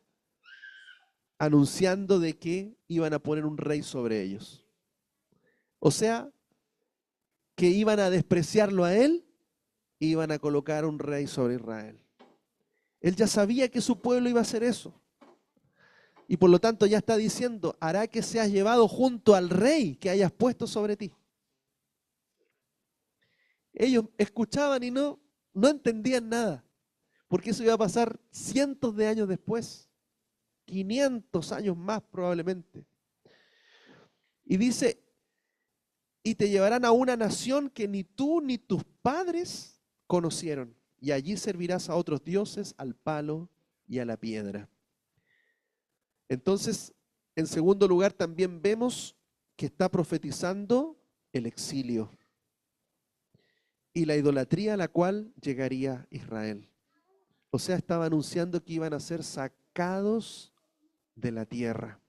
S1: anunciando de que iban a poner un rey sobre ellos. O sea, que iban a despreciarlo a él, e iban a colocar un rey sobre Israel. Él ya sabía que su pueblo iba a hacer eso. Y por lo tanto ya está diciendo, hará que seas llevado junto al rey que hayas puesto sobre ti. Ellos escuchaban y no entendían nada, porque eso iba a pasar cientos de años después, 500 años más probablemente. Y dice, y te llevarán a una nación que ni tú ni tus padres conocieron, y allí servirás a otros dioses, al palo y a la piedra. Entonces, en segundo lugar, también vemos que está profetizando el exilio y la idolatría a la cual llegaría Israel. O sea, estaba anunciando que iban a ser sacados de la tierra.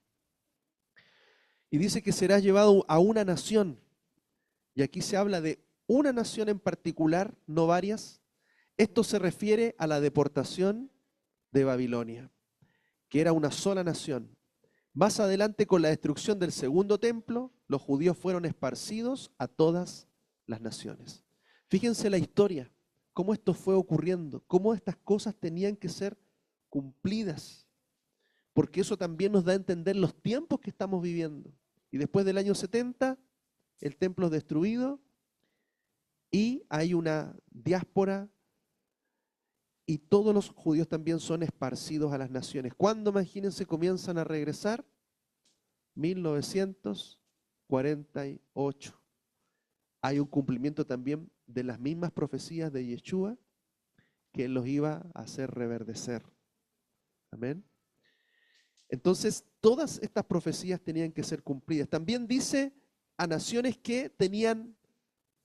S1: Y dice que será llevado a una nación. Y aquí se habla de una nación en particular, no varias. Esto se refiere a la deportación de Babilonia, que era una sola nación. Más adelante, con la destrucción del segundo templo, los judíos fueron esparcidos a todas las naciones. Fíjense la historia, cómo esto fue ocurriendo, cómo estas cosas tenían que ser cumplidas, porque eso también nos da a entender los tiempos que estamos viviendo. Y después del año 70, el templo es destruido y hay una diáspora y todos los judíos también son esparcidos a las naciones. ¿Cuándo, imagínense, comienzan a regresar? 1948. Hay un cumplimiento también de las mismas profecías de Yeshua, que él los iba a hacer reverdecer. Amén. Entonces, todas estas profecías tenían que ser cumplidas. También dice a naciones que tenían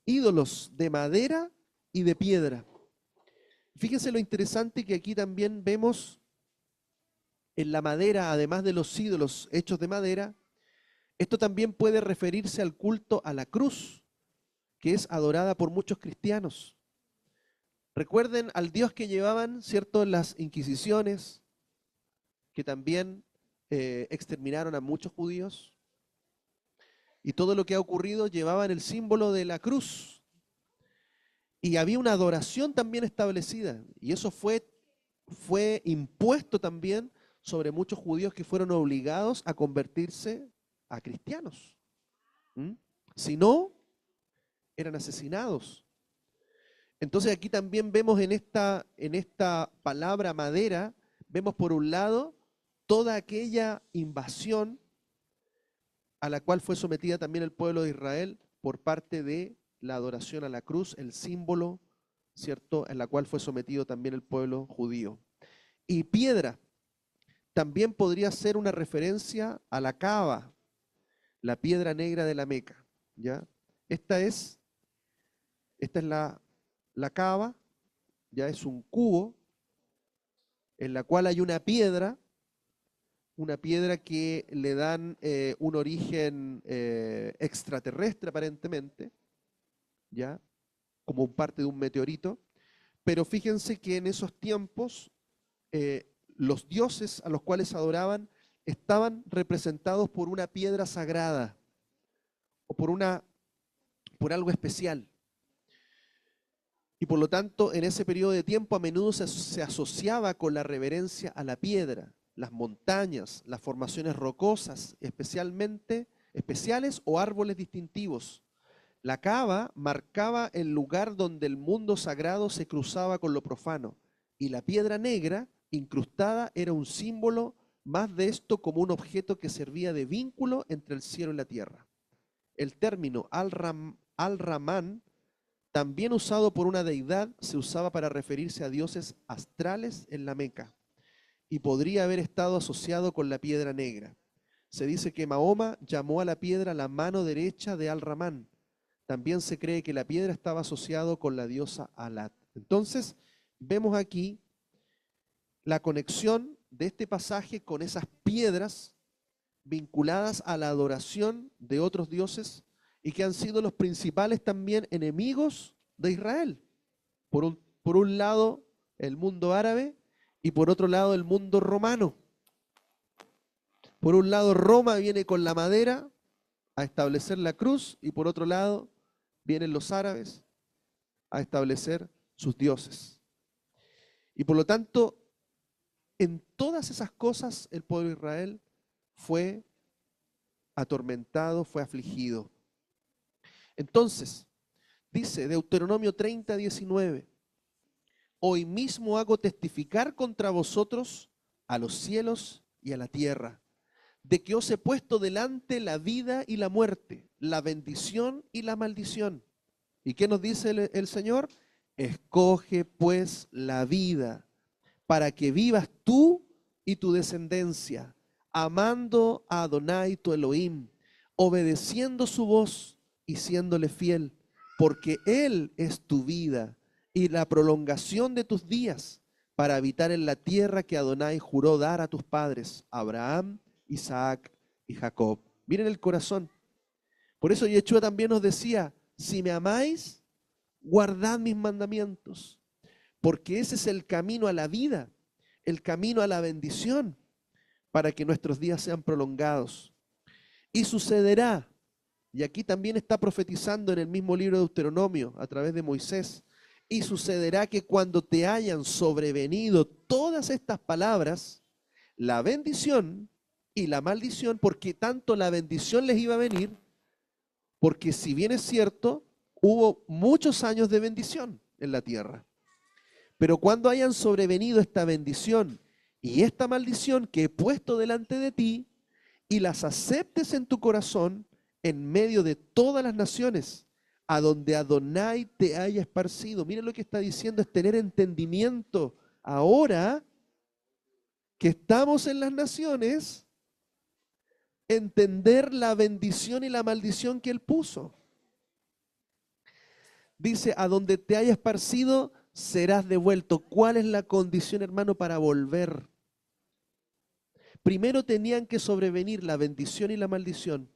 S1: ídolos de madera y de piedra. Fíjense lo interesante que aquí también vemos en la madera, además de los ídolos hechos de madera, esto también puede referirse al culto a la cruz, que es adorada por muchos cristianos. Recuerden al Dios que llevaban, ¿cierto?, las inquisiciones, que también exterminaron a muchos judíos. Y todo lo que ha ocurrido llevaban el símbolo de la cruz. Y había una adoración también establecida. Y eso fue impuesto también sobre muchos judíos que fueron obligados a convertirse a cristianos. Si no, eran asesinados. Entonces aquí también vemos en esta palabra madera, vemos por un lado toda aquella invasión a la cual fue sometida también el pueblo de Israel por parte de la adoración a la cruz, el símbolo, ¿cierto?, en la cual fue sometido también el pueblo judío. Y piedra también podría ser una referencia a la Caba, la piedra negra de la Meca, ¿ya? Esta es la Caba, ya es un cubo en la cual hay una piedra que le dan un origen extraterrestre aparentemente, ¿ya?, como parte de un meteorito. Pero fíjense que en esos tiempos los dioses a los cuales adoraban estaban representados por una piedra sagrada o por algo especial. Y por lo tanto, en ese periodo de tiempo a menudo se asociaba con la reverencia a la piedra, las montañas, las formaciones rocosas, especiales o árboles distintivos. La Caba marcaba el lugar donde el mundo sagrado se cruzaba con lo profano, y la piedra negra incrustada era un símbolo más de esto, como un objeto que servía de vínculo entre el cielo y la tierra. El término al-Ramán también usado por una deidad, se usaba para referirse a dioses astrales en la Meca y podría haber estado asociado con la piedra negra. Se dice que Mahoma llamó a la piedra la mano derecha de Al-Rahman. También se cree que la piedra estaba asociada con la diosa Alat. Entonces, vemos aquí la conexión de este pasaje con esas piedras vinculadas a la adoración de otros dioses y que han sido los principales también enemigos de Israel. Por un lado, el mundo árabe y por otro lado, el mundo romano. Por un lado, Roma viene con la madera a establecer la cruz y por otro lado, vienen los árabes a establecer sus dioses. Y por lo tanto, en todas esas cosas el pueblo de Israel fue atormentado, fue afligido. Entonces, dice Deuteronomio 30, 19, hoy mismo hago testificar contra vosotros a los cielos y a la tierra, de que os he puesto delante la vida y la muerte, la bendición y la maldición. ¿Y qué nos dice el Señor? Escoge pues la vida, para que vivas tú y tu descendencia, amando a Adonai tu Elohim, obedeciendo su voz y siéndole fiel, porque Él es tu vida y la prolongación de tus días, para habitar en la tierra que Adonai juró dar a tus padres, Abraham, Isaac y Jacob. Miren el corazón. Por eso Yeshua también nos decía, si me amáis, guardad mis mandamientos, porque ese es el camino a la vida, el camino a la bendición, para que nuestros días sean prolongados. Y sucederá, y aquí también está profetizando en el mismo libro de Deuteronomio, a través de Moisés, y sucederá que cuando te hayan sobrevenido todas estas palabras, la bendición y la maldición, porque tanto la bendición les iba a venir, porque si bien es cierto, hubo muchos años de bendición en la tierra. Pero cuando hayan sobrevenido esta bendición y esta maldición que he puesto delante de ti, y las aceptes en tu corazón en medio de todas las naciones, a donde Adonai te haya esparcido. Miren lo que está diciendo, es tener entendimiento ahora que estamos en las naciones, entender la bendición y la maldición que Él puso. Dice, a donde te haya esparcido, serás devuelto. ¿Cuál es la condición, hermano, para volver? Primero tenían que sobrevenir la bendición y la maldición.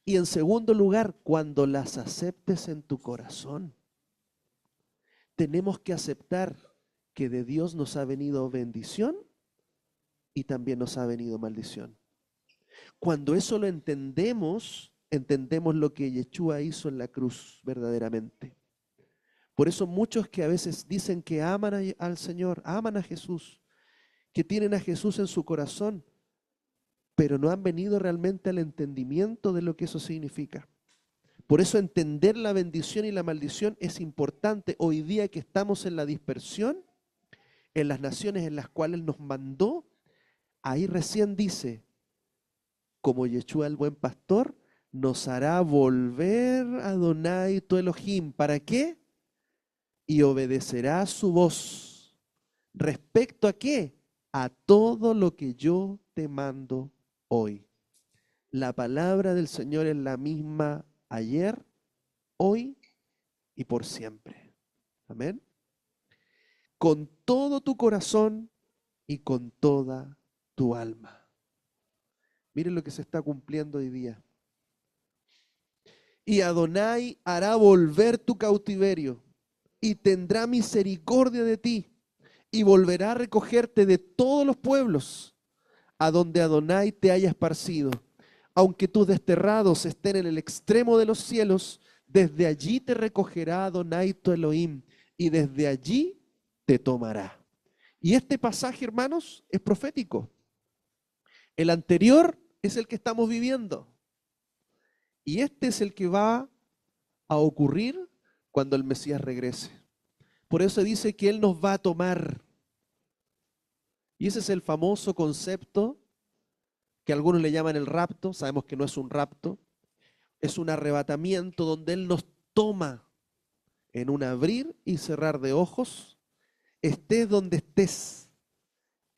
S1: Y en segundo lugar, cuando las aceptes en tu corazón, tenemos que aceptar que de Dios nos ha venido bendición y también nos ha venido maldición. Cuando eso lo entendemos, entendemos lo que Yeshua hizo en la cruz verdaderamente. Por eso muchos que a veces dicen que aman al Señor, aman a Jesús, que tienen a Jesús en su corazón, pero no han venido realmente al entendimiento de lo que eso significa. Por eso entender la bendición y la maldición es importante hoy día que estamos en la dispersión, en las naciones en las cuales nos mandó. Ahí recién dice, como Yeshua el buen pastor, nos hará volver a Adonai tu Elohim. ¿Para qué? Y obedecerá su voz. ¿Respecto a qué? A todo lo que yo te mando hoy. La palabra del Señor es la misma ayer, hoy y por siempre. Amén. Con todo tu corazón y con toda tu alma. Miren lo que se está cumpliendo hoy día. Y Adonai hará volver tu cautiverio y tendrá misericordia de ti y volverá a recogerte de todos los pueblos a donde Adonai te haya esparcido. Aunque tus desterrados estén en el extremo de los cielos, desde allí te recogerá Adonai tu Elohim y desde allí te tomará. Y este pasaje, hermanos, es profético. El anterior es el que estamos viviendo. Y este es el que va a ocurrir cuando el Mesías regrese. Por eso dice que Él nos va a tomar. Y ese es el famoso concepto que algunos le llaman el rapto. Sabemos que no es un rapto. Es un arrebatamiento donde Él nos toma en un abrir y cerrar de ojos, estés donde estés,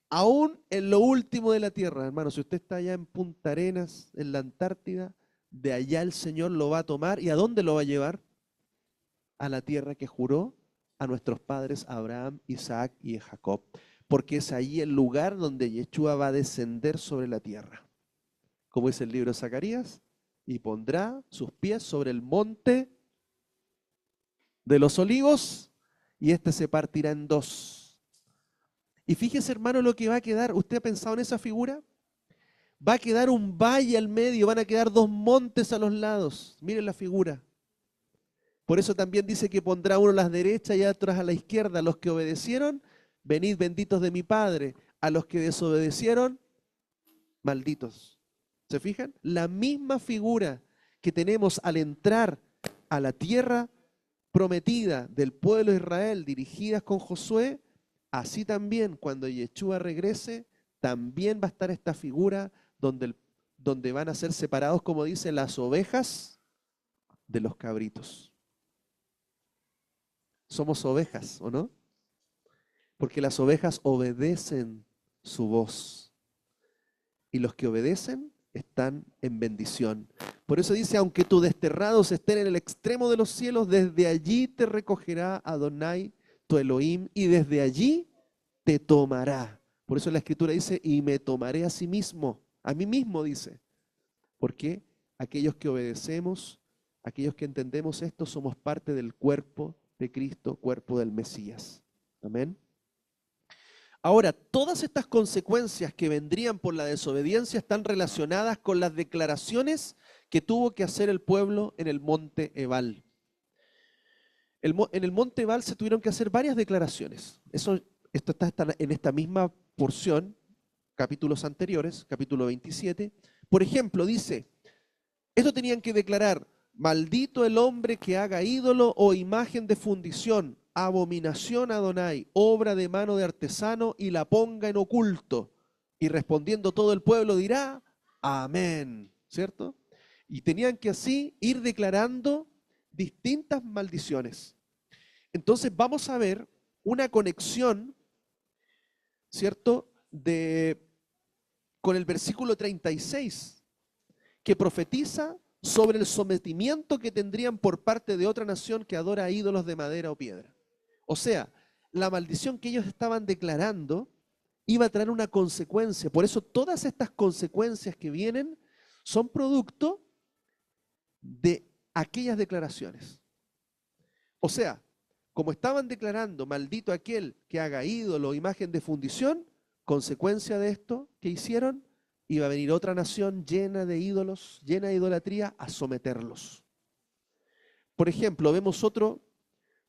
S1: aún en lo último de la tierra. Hermano, si usted está allá en Punta Arenas, en la Antártida, de allá el Señor lo va a tomar. ¿Y a dónde lo va a llevar? A la tierra que juró a nuestros padres Abraham, Isaac y Jacob, porque es ahí el lugar donde Yeshua va a descender sobre la tierra. Como dice el libro de Zacarías, y pondrá sus pies sobre el monte de los olivos, y este se partirá en dos. Y fíjese, hermano, lo que va a quedar. ¿Usted ha pensado en esa figura? Va a quedar un valle al medio, van a quedar dos montes a los lados. Miren la figura. Por eso también dice que pondrá uno a la derecha y otros a la izquierda. Los que obedecieron, venid benditos de mi Padre. A los que desobedecieron, malditos. ¿Se fijan? La misma figura que tenemos al entrar a la tierra prometida del pueblo de Israel, dirigidas con Josué, así también cuando Yeshua regrese, también va a estar esta figura donde van a ser separados, como dice, las ovejas de los cabritos. Somos ovejas, ¿o no? Porque las ovejas obedecen su voz. Y los que obedecen están en bendición. Por eso dice, aunque tus desterrados estén en el extremo de los cielos, desde allí te recogerá Adonai, tu Elohim, y desde allí te tomará. Por eso la Escritura dice, y me tomaré a sí mismo, a mí mismo dice. Porque aquellos que obedecemos, aquellos que entendemos esto, somos parte del cuerpo de Cristo, cuerpo del Mesías. Amén. Ahora, todas estas consecuencias que vendrían por la desobediencia están relacionadas con las declaraciones que tuvo que hacer el pueblo en el monte Ebal. En el monte Ebal se tuvieron que hacer varias declaraciones. Esto está en esta misma porción, capítulos anteriores, capítulo 27. Por ejemplo, dice, esto tenían que declarar, maldito el hombre que haga ídolo o imagen de fundición, abominación a Adonai, obra de mano de artesano, y la ponga en oculto. Y respondiendo todo el pueblo dirá, amén, ¿cierto? Y tenían que así ir declarando distintas maldiciones. Entonces vamos a ver una conexión, ¿cierto?, con el versículo 36, que profetiza sobre el sometimiento que tendrían por parte de otra nación que adora a ídolos de madera o piedra. O sea, la maldición que ellos estaban declarando iba a traer una consecuencia. Por eso todas estas consecuencias que vienen son producto de aquellas declaraciones. O sea, como estaban declarando, maldito aquel que haga ídolo o imagen de fundición, consecuencia de esto que hicieron, iba a venir otra nación llena de ídolos, llena de idolatría, a someterlos. Por ejemplo, vemos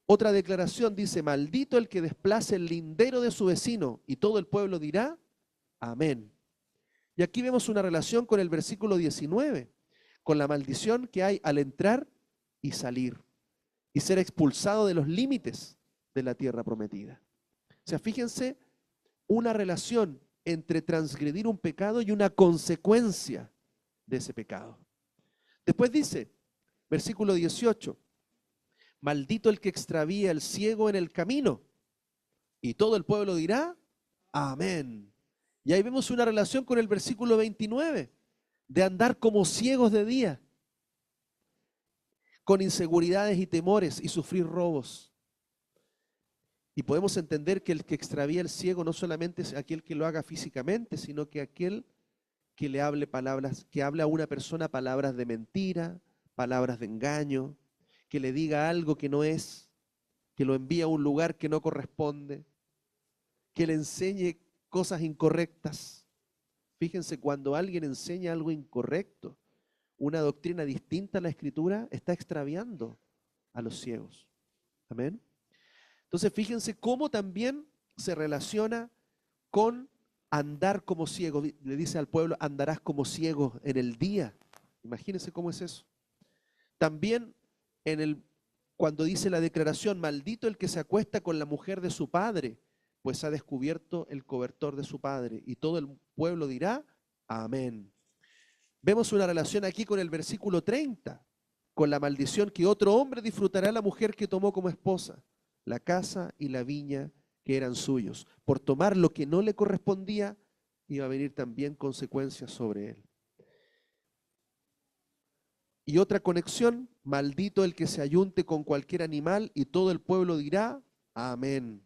S1: otra declaración, dice, maldito el que desplace el lindero de su vecino, y todo el pueblo dirá, amén. Y aquí vemos una relación con el versículo 19, con la maldición que hay al entrar y salir, y ser expulsado de los límites de la tierra prometida. O sea, fíjense, una relación entre transgredir un pecado y una consecuencia de ese pecado. Después dice, versículo 18, maldito el que extravía el ciego en el camino, y todo el pueblo dirá, amén. Y ahí vemos una relación con el versículo 29, de andar como ciegos de día, con inseguridades y temores y sufrir robos. Y podemos entender que el que extravía el ciego no solamente es aquel que lo haga físicamente, sino que aquel que le hable palabras, que habla a una persona palabras de mentira, palabras de engaño, que le diga algo que no es, que lo envía a un lugar que no corresponde, que le enseñe cosas incorrectas. Fíjense, cuando alguien enseña algo incorrecto, una doctrina distinta a la Escritura, está extraviando a los ciegos. Amén. Entonces, fíjense cómo también se relaciona con andar como ciego. Le dice al pueblo, andarás como ciego en el día. Imagínense cómo es eso. También cuando dice la declaración, maldito el que se acuesta con la mujer de su padre, pues ha descubierto el cobertor de su padre. Y todo el pueblo dirá, amén. Vemos una relación aquí con el versículo 30, con la maldición que otro hombre disfrutará la mujer que tomó como esposa, la casa y la viña que eran suyos. Por tomar lo que no le correspondía, iba a venir también consecuencias sobre él. Y otra conexión, maldito el que se ayunte con cualquier animal, y todo el pueblo dirá, amén.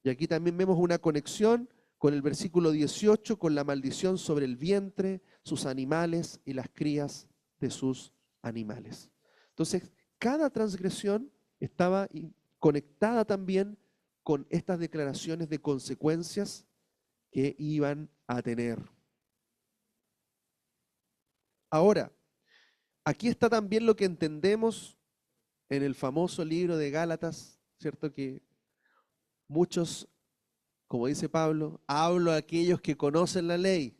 S1: Y aquí también vemos una conexión con el versículo 18, con la maldición sobre el vientre, sus animales y las crías de sus animales. Entonces, cada transgresión estaba conectada también con estas declaraciones de consecuencias que iban a tener. Ahora, aquí está también lo que entendemos en el famoso libro de Gálatas, ¿cierto? Que muchos, como dice Pablo, hablo a aquellos que conocen la ley.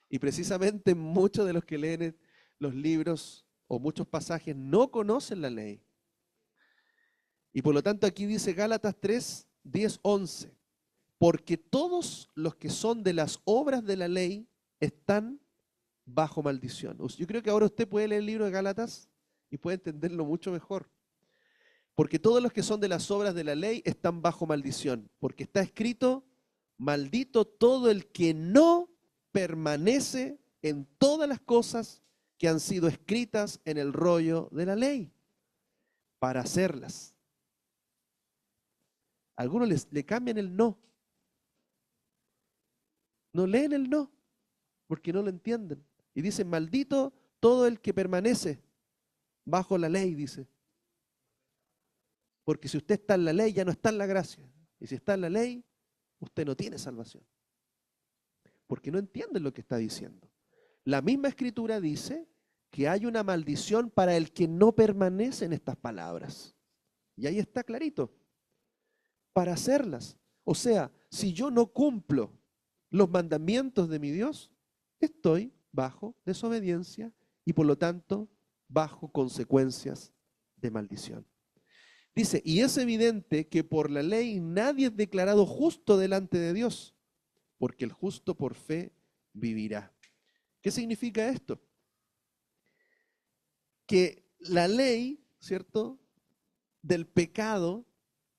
S1: Y precisamente muchos de los que leen los libros o muchos pasajes no conocen la ley. Y por lo tanto aquí dice Gálatas 3, 10, 11. Porque todos los que son de las obras de la ley están bajo maldición. Yo creo que ahora usted puede leer el libro de Gálatas y puede entenderlo mucho mejor. Porque todos los que son de las obras de la ley están bajo maldición. Porque está escrito, maldito todo el que no permanece en todas las cosas que han sido escritas en el rollo de la ley, para hacerlas. Algunos le cambian el no. No leen el no, porque no lo entienden. Y dicen, maldito todo el que permanece bajo la ley, dice. Porque si usted está en la ley, ya no está en la gracia. Y si está en la ley, usted no tiene salvación. Porque no entienden lo que está diciendo. La misma escritura dice que hay una maldición para el que no permanece en estas palabras. Y ahí está clarito. Para hacerlas. O sea, si yo no cumplo los mandamientos de mi Dios, estoy bajo desobediencia y por lo tanto bajo consecuencias de maldición. Dice, y es evidente que por la ley nadie es declarado justo delante de Dios, porque el justo por fe vivirá. ¿Qué significa esto? Que la ley, ¿cierto?, del pecado,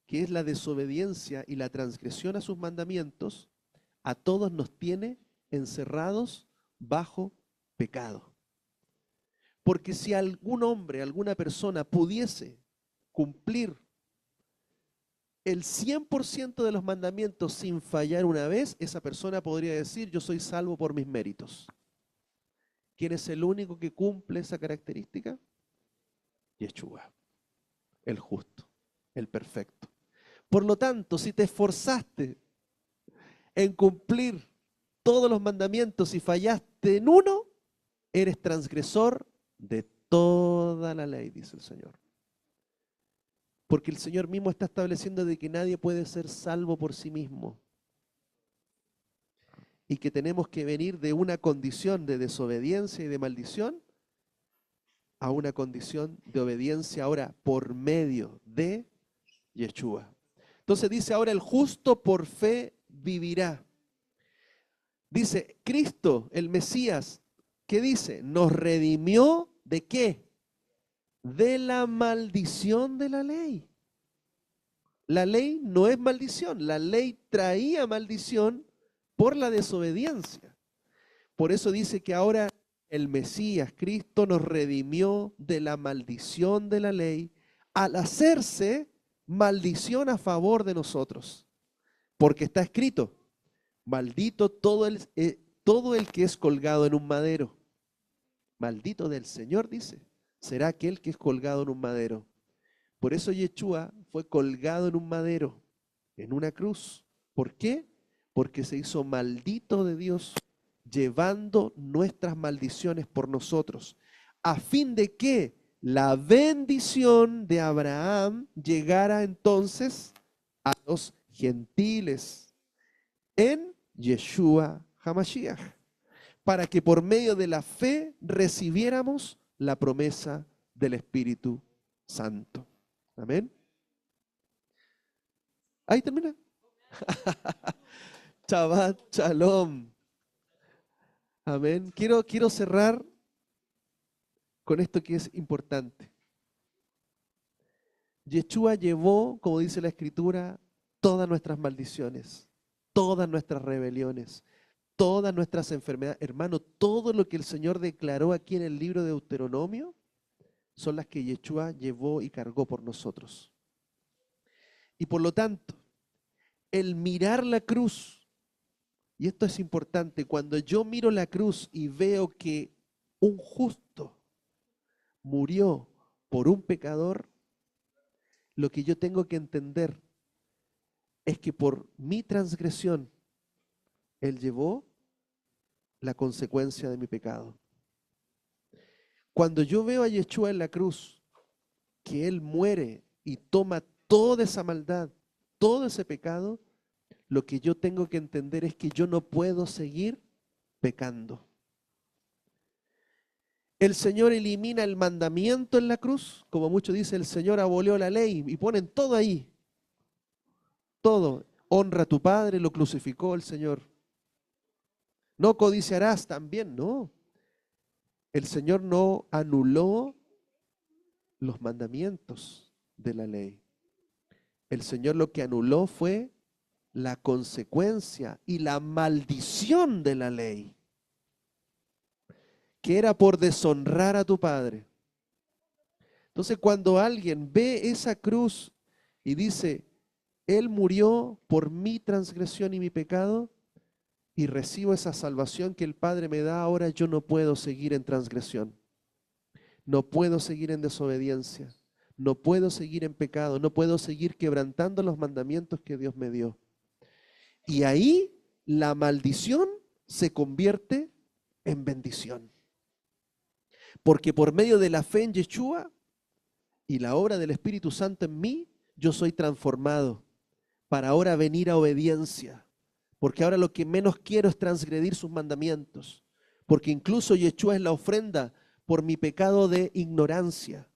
S1: que es la desobediencia y la transgresión a sus mandamientos, a todos nos tiene encerrados bajo pecado. Porque si algún hombre, alguna persona pudiese cumplir el 100% de los mandamientos sin fallar una vez, esa persona podría decir, yo soy salvo por mis méritos. ¿Quién es el único que cumple esa característica? Yeshua, el justo, el perfecto. Por lo tanto, si te esforzaste en cumplir todos los mandamientos y fallaste en uno, eres transgresor de toda la ley, dice el Señor. Porque el Señor mismo está estableciendo de que nadie puede ser salvo por sí mismo. Y que tenemos que venir de una condición de desobediencia y de maldición a una condición de obediencia ahora por medio de Yeshua. Entonces dice ahora el justo por fe vivirá. Dice Cristo, el Mesías, ¿qué dice? Nos redimió ¿de qué? De la maldición de la ley. La ley no es maldición, la ley traía maldición por la desobediencia. Por eso dice que ahora el Mesías, Cristo, nos redimió de la maldición de la ley al hacerse maldición a favor de nosotros. Porque está escrito, maldito todo el que es colgado en un madero. Maldito del Señor, dice, será aquel que es colgado en un madero. Por eso Yeshua fue colgado en un madero, en una cruz. ¿Por qué? Porque se hizo maldito de Dios, llevando nuestras maldiciones por nosotros, a fin de que la bendición de Abraham llegara entonces a los gentiles en Yeshua HaMashiach, para que por medio de la fe recibiéramos la promesa del Espíritu Santo. Amén. Ahí termina. Shabbat Shalom. Amén. Quiero cerrar con esto que es importante. Yeshua llevó, como dice la Escritura, todas nuestras maldiciones, todas nuestras rebeliones, todas nuestras enfermedades. Hermano, todo lo que el Señor declaró aquí en el libro de Deuteronomio son las que Yeshua llevó y cargó por nosotros. Y por lo tanto, el mirar la cruz, y esto es importante, cuando yo miro la cruz y veo que un justo murió por un pecador, lo que yo tengo que entender es que por mi transgresión, Él llevó la consecuencia de mi pecado. Cuando yo veo a Yeshua en la cruz, que Él muere y toma toda esa maldad, todo ese pecado, lo que yo tengo que entender es que yo no puedo seguir pecando. El Señor elimina el mandamiento en la cruz, como muchos dicen, el Señor abolió la ley y ponen todo ahí. Todo. Honra a tu padre, lo crucificó el Señor. No codiciarás también, no. El Señor no anuló los mandamientos de la ley. El Señor lo que anuló fue la consecuencia y la maldición de la ley, que era por deshonrar a tu padre. Entonces, cuando alguien ve esa cruz y dice, Él murió por mi transgresión y mi pecado, y recibo esa salvación que el Padre me da, ahora yo no puedo seguir en transgresión. No puedo seguir en desobediencia. No puedo seguir en pecado. No puedo seguir quebrantando los mandamientos que Dios me dio. Y ahí la maldición se convierte en bendición. Porque por medio de la fe en Yeshua y la obra del Espíritu Santo en mí, yo soy transformado para ahora venir a obediencia. Porque ahora lo que menos quiero es transgredir sus mandamientos. Porque incluso Yeshua es la ofrenda por mi pecado de ignorancia.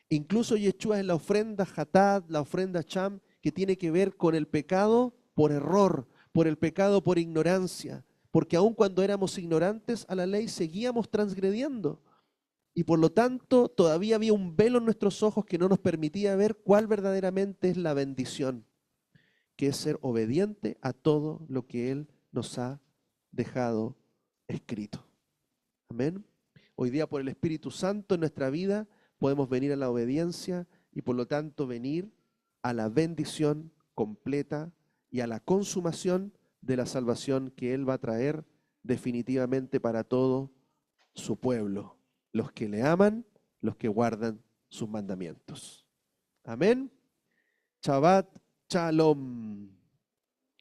S1: Incluso Yeshua es la ofrenda Hatad, la ofrenda Cham, que tiene que ver con el pecado por error, por el pecado por ignorancia. Porque aun cuando éramos ignorantes a la ley, seguíamos transgrediendo. Y por lo tanto, todavía había un velo en nuestros ojos que no nos permitía ver cuál verdaderamente es la bendición, que es ser obediente a todo lo que Él nos ha dejado escrito. Amén. Hoy día por el Espíritu Santo en nuestra vida podemos venir a la obediencia y por lo tanto venir a la bendición completa y a la consumación de la salvación que Él va a traer definitivamente para todo su pueblo, los que le aman, los que guardan sus mandamientos. Amén. Shabbat Shalom.